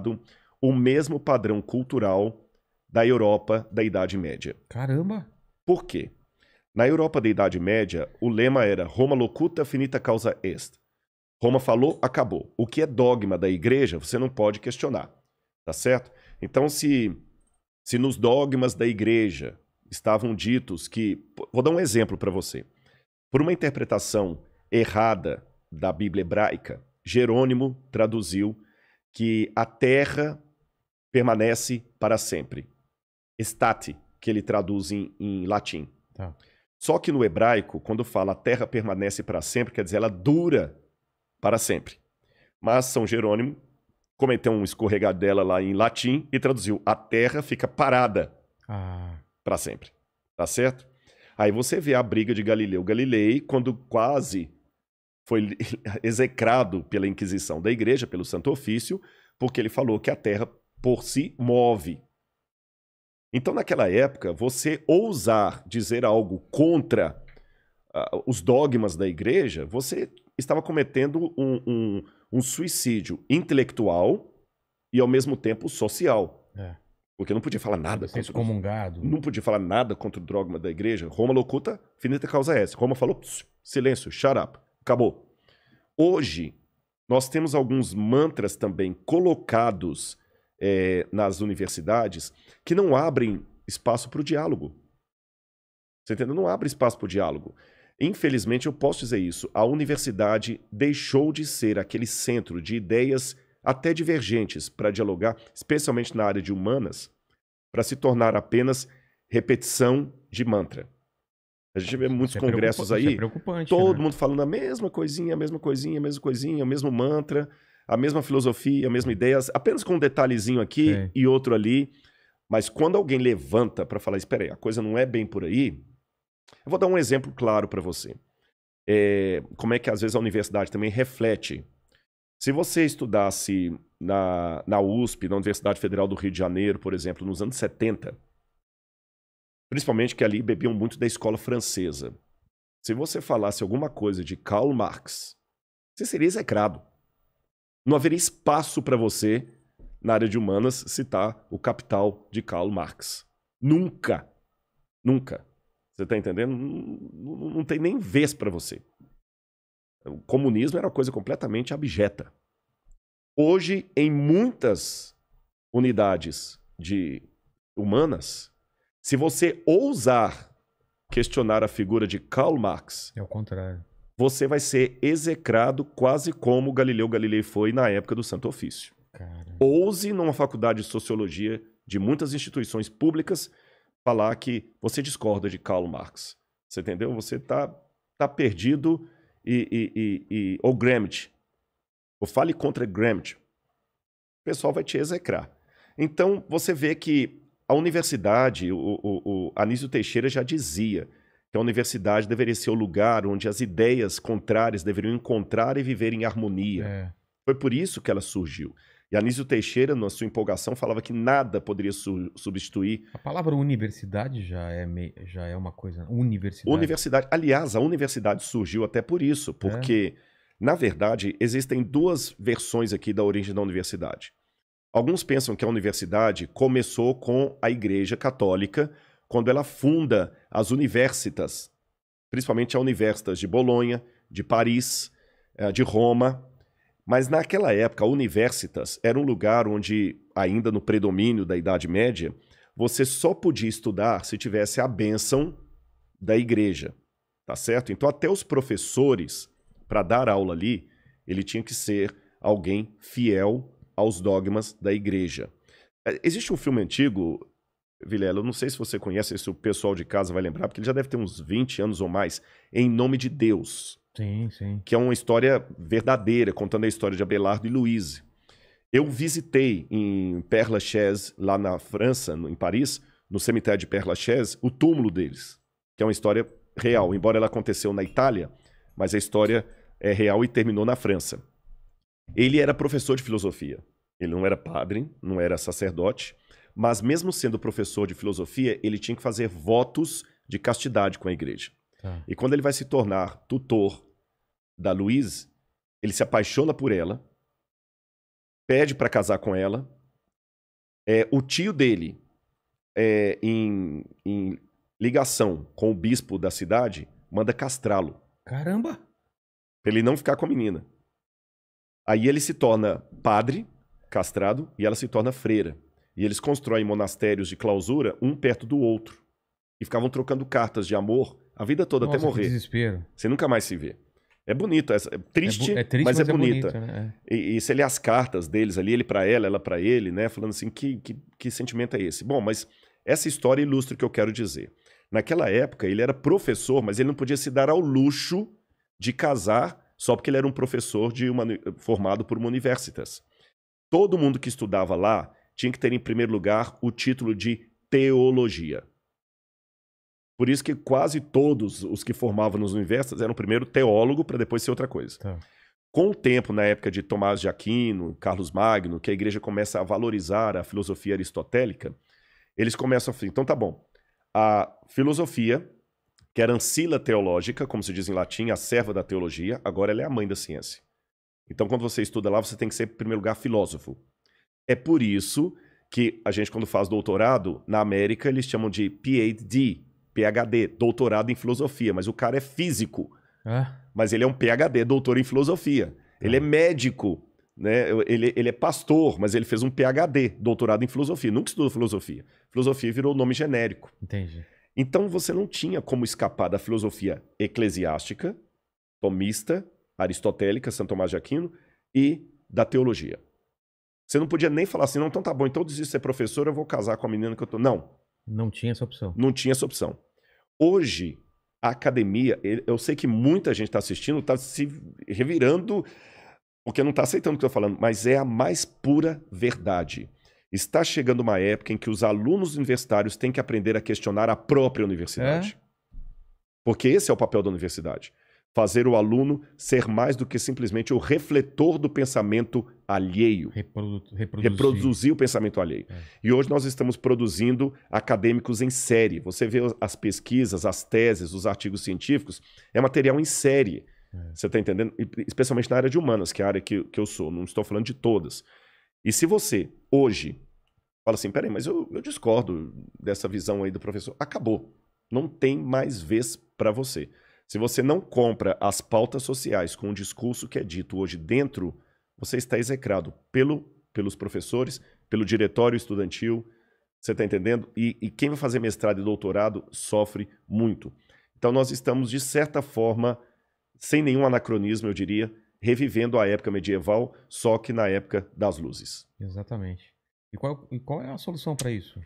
adotado o mesmo padrão cultural da Europa da Idade Média. Caramba! Por quê? Na Europa da Idade Média, o lema era Roma locuta, finita causa est. Roma falou, acabou. O que é dogma da igreja, você não pode questionar. Tá certo? Então, se nos dogmas da igreja estavam ditos que... Vou dar um exemplo para você. Por uma interpretação errada da Bíblia hebraica, Jerônimo traduziu que a terra permanece para sempre. Estate, que ele traduz em latim. Tá. Só que no hebraico, quando fala a terra permanece para sempre, quer dizer, ela dura para sempre. Mas São Jerônimo cometeu um escorregadela lá em latim e traduziu a terra fica parada para sempre. Tá certo? Aí você vê a briga de Galileu Galilei, quando quase foi execrado pela Inquisição da Igreja, pelo Santo Ofício, porque ele falou que a terra por si move. Então, naquela época, você ousar dizer algo contra os dogmas da igreja, você estava cometendo um suicídio intelectual e, ao mesmo tempo, social. Porque não podia falar nada contra excomungado. Não podia falar nada contra o dogma da igreja. Roma locuta, finita causa est. Roma falou, silêncio, shut up, acabou. Hoje, nós temos alguns mantras também colocados nas universidades que não abrem espaço para o diálogo. Você entendeu? Não abre espaço para o diálogo. Infelizmente, eu posso dizer isso. A universidade deixou de ser aquele centro de ideias até divergentes para dialogar, especialmente na área de humanas, para se tornar apenas repetição de mantra. A gente vê muitos congressos aí, todo mundo falando a mesma coisinha, a mesma coisinha, a mesma coisinha, o mesmo mantra, a mesma filosofia, a mesma ideia, apenas com um detalhezinho aqui e outro ali. Mas quando alguém levanta para falar, espera aí, a coisa não é bem por aí, eu vou dar um exemplo claro para você. Como é que às vezes a universidade também reflete. Se você estudasse na USP, na Universidade Federal do Rio de Janeiro, por exemplo, nos anos 70, principalmente que ali bebiam muito da escola francesa, se você falasse alguma coisa de Karl Marx, você seria execrado. Não haveria espaço para você, na área de humanas, citar o Capital de Karl Marx. Nunca. Nunca. Você está entendendo? Não tem nem vez para você. O comunismo era uma coisa completamente abjeta. Hoje, em muitas unidades de humanas, se você ousar questionar a figura de Karl Marx, é o contrário. Você vai ser execrado quase como Galileu Galilei foi na época do Santo Ofício. Cara. Ouse numa faculdade de sociologia de muitas instituições públicas falar que você discorda de Karl Marx. Você entendeu? Você tá perdido ou Gramsci. Ou fale contra Gramsci. O pessoal vai te execrar. Então, você vê que a universidade, o Anísio Teixeira já dizia que a universidade deveria ser o lugar onde as ideias contrárias deveriam encontrar e viver em harmonia. Foi por isso que ela surgiu. E Anísio Teixeira, na sua empolgação, falava que nada poderia substituir... A palavra universidade já é uma coisa... Universidade. Aliás, a universidade surgiu até por isso, porque, na verdade, existem duas versões aqui da origem da universidade. Alguns pensam que a universidade começou com a Igreja Católica, quando ela funda as universitas, principalmente a Universitas de Bolonha, de Paris, de Roma. Mas naquela época, a Universitas era um lugar onde, ainda no predomínio da Idade Média, você só podia estudar se tivesse a bênção da igreja, tá certo? Então até os professores, para dar aula ali, ele tinha que ser alguém fiel aos dogmas da igreja. Existe um filme antigo... Vilela, eu não sei se você conhece, se o pessoal de casa vai lembrar, porque ele já deve ter uns 20 anos ou mais, Em Nome de Deus. Sim, sim. Que é uma história verdadeira, contando a história de Abelardo e Louise. Eu visitei em Père Lachaise, lá na França, em Paris, no cemitério de Père Lachaise, o túmulo deles, que é uma história real, embora ela aconteceu na Itália, mas a história é real e terminou na França. Ele era professor de filosofia. Ele não era padre, não era sacerdote, mas mesmo sendo professor de filosofia, ele tinha que fazer votos de castidade com a igreja. E quando ele vai se tornar tutor da Louise, ele se apaixona por ela pede para casar com ela. O tio dele, em ligação com o bispo da cidade, manda castrá-lo, Caramba! pra ele não ficar com a menina. Aí ele se torna padre, castrado, e ela se torna freira. E eles constroem monastérios de clausura, um perto do outro. E ficavam trocando cartas de amor a vida toda, Nossa, até que morrer. desespero. Você nunca mais se vê. É bonito, é triste, Triste, mas é bonita. bonito, né? E você lê as cartas deles ali, ele pra ela pra ele, né? Falando assim, que sentimento é esse? Bom, mas essa história ilustra o que eu quero dizer. Naquela época, ele era professor, mas ele não podia se dar ao luxo de casar só porque ele era um professor formado por uma universitas. Todo mundo que estudava lá tinha que ter, em primeiro lugar, o título de teologia. Por isso que quase todos os que formavam nos universidades eram primeiro teólogo para depois ser outra coisa. Tá. Com o tempo, na época de Tomás de Aquino, Carlos Magno, que a igreja começa a valorizar a filosofia aristotélica, eles começam a falar, então tá bom, a filosofia, que era ancila teológica, como se diz em latim, a serva da teologia, agora ela é a mãe da ciência. Então quando você estuda lá, você tem que ser, em primeiro lugar, filósofo. É por isso que a gente, quando faz doutorado, na América, eles chamam de PhD, doutorado em filosofia, mas o cara é físico. Mas ele é um PhD, doutor em filosofia. Ele é médico, né? Ele é pastor, mas ele fez um PhD, doutorado em filosofia. Nunca estudou filosofia. Filosofia virou nome genérico. Entendi. Então você não tinha como escapar da filosofia eclesiástica, tomista, aristotélica, Santo Tomás de Aquino, e da teologia. Você não podia nem falar assim, não, então tá bom, então eu desisto de ser professor, eu vou casar com a menina que eu tô... Não. Não tinha essa opção. Não tinha essa opção. Hoje, a academia, eu sei que muita gente está assistindo, está se revirando, porque não está aceitando o que eu estou falando, mas é a mais pura verdade. Está chegando uma época em que os alunos universitários têm que aprender a questionar a própria universidade. Porque esse é o papel da universidade. Fazer o aluno ser mais do que simplesmente o refletor do pensamento alheio. Reproduzir o pensamento alheio. E hoje nós estamos produzindo acadêmicos em série. Você vê as pesquisas, as teses, os artigos científicos, é material em série. Você está entendendo? Especialmente na área de humanas, que é a área que eu sou. Não estou falando de todas. E se você, hoje, fala assim, peraí, mas eu discordo dessa visão aí do professor. Acabou. Não tem mais vez para você. Se você não compra as pautas sociais com o discurso que é dito hoje dentro, você está execrado pelos professores, pelo diretório estudantil, você está entendendo? E quem vai fazer mestrado e doutorado sofre muito. Então nós estamos, de certa forma, sem nenhum anacronismo, eu diria, revivendo a época medieval, só que na época das luzes. Exatamente. E qual é a solução para isso?